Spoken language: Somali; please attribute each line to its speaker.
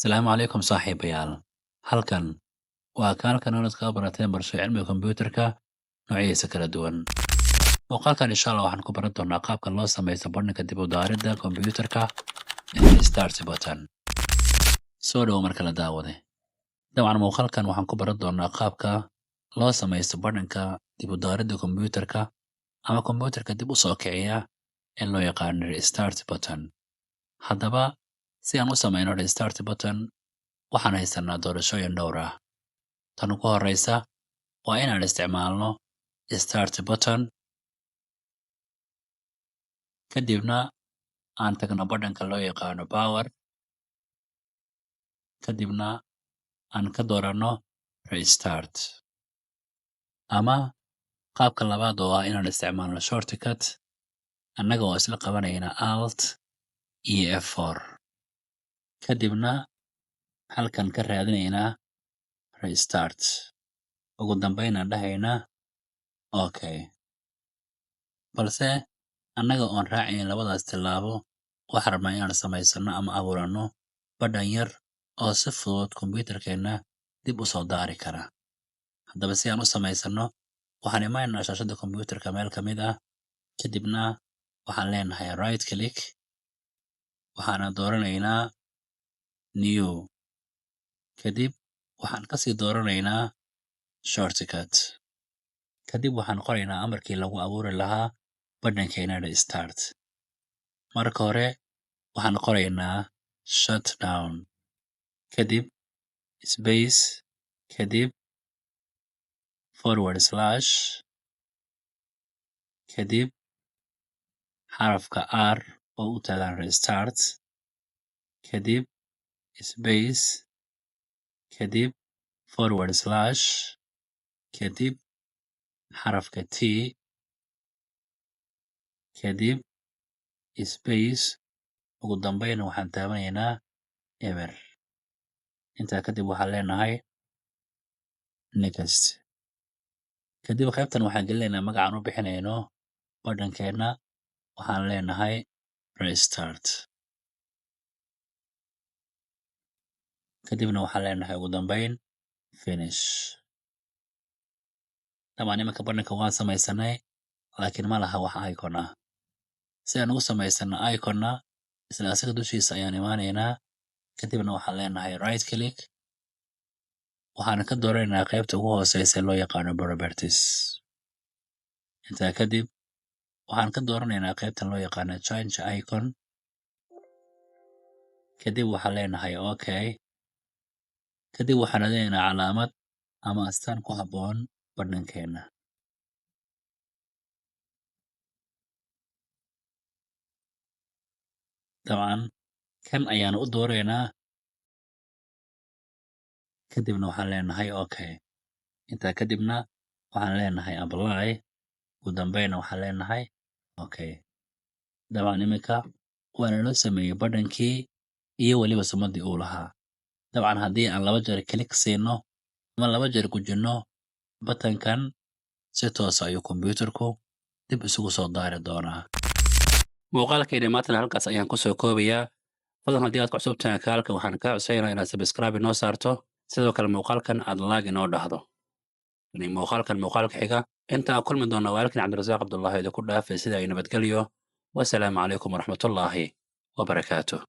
Speaker 1: Asalaamu calaykum saaxiibayaal. Halkan waa kanaalka nolod kaga barateen barasho cilmiga kombiyuutarka noocyadiisa kala duwan. Muuqaalkan insha Allah waxaan ku baran doonaa qaabka loo samaysto bandhigga dib u daaridda kombiyuutarka ee Start button. Soo dhawo marka la daawade. Dabcan muuqaalkan waxaan ku baran doonaa qaabka loo samaysto bandhigga dib u daaridda kombiyuutarka ama kombiyuutarka dib u soo kiciya ee loo yaqaano Restart button. Haddaba si aan u samayno Restart button waxaan haysanaa doorashooyin dhowr ah. Tan ugu horreysa waa inaan isticmaalno Start button, kadibna aan tagno badhanka loo yaqaano Power, kadibna aan ka dooranno Restart. Ama qaabka labaad oo ah inaan isticmaalno shortcut annaga oo isla qabanayna Alt iyo F4. Kadibna halkan ka raadinaynaa Restart. Ugu dambeyn aan dhahaynaa OK. Balse annaga oon raacayn labadaas tillaabo waxaan rabnaa inaan samaysano ama abuurano badhan yar oo si fudud kombiyuutarkeena dib u soo daari kara. Haddaba si aan u samaysano waxaan imaanaynaa shaashadda kombiyuutarka meel ka mid ah, kadibna waxaan leenahay right click, waxaana dooranaynaa New. Kadib waxaan kasii dooranaynaa shortcut. Kadib waxaan qoraynaa amarkii lagu abuuri lahaa badhankeena Restart. Marka hore waxaan qoraynaa shutdown, kadib space, kadib /, kadib xarafka R oo u taagan Restart, kadib space, kadib /, kadib xarafka T, kadib space, ugu dambeyn waxaan taabanaynaa eber. Intaa kadib waxaan leenahay next. Kadib qaybtan waxaan gelinaynaa magacaan u bixinayno badhankeena, waxaan leenahay Restart. Kadibna waxaan leenahay ugu dambeyn finish. Dabcan iminka badhanka waan samaysanay laakiin ma laha wax icon ah. Si aan ugu samaysano icon-na isla asaga dushiisa ayaan imaanaynaa, kadibna waxaan leenahay right click, waxaana ka dooranaynaa qaybta ugu hooseysa ee loo yaqaano properties. Intaa kadib waxaan ka dooranaynaa qaybtan loo yaqaano change icon, kadib waxaan leenahay OK. Kadib waxaan raadinaynaa calaamad ama astaan ku habboon badhankeena. Dabcan kan ayaan u dooraynaa, kadibna waxaan leenahay OK. Intaa kadibna waxaan leenahay apply, ugu dambeynna waxaan leenahay OK. Dabcan iminka waana loo sameeyey badhankii iyo weliba sumaddii uu lahaa. Dabcan haddii aan 2 jeer click siino ama 2 jeer gujinno batankan, si toos ah ayuu kombiyuutarku dib isugu soo daari doonaa. Muuqaalkayna maantana halkaas ayaan ku soo koobayaa. Fadlan haddii aad ku cusub tahay kanaalka waxaan kaa codsanayaa inaad subscribe inoo saarto, sidoo kale muuqaalkan aad like inoo dhahdo. Muuqaalkan muuqaalka xiga inta aan kulmi doona walaalkiin Cabdirasaaq Cabdullaahi idinku dhaafay sida ay nabadgelyo. Wassalaamu calaykum waraxmatullaahi wabarakaatuh.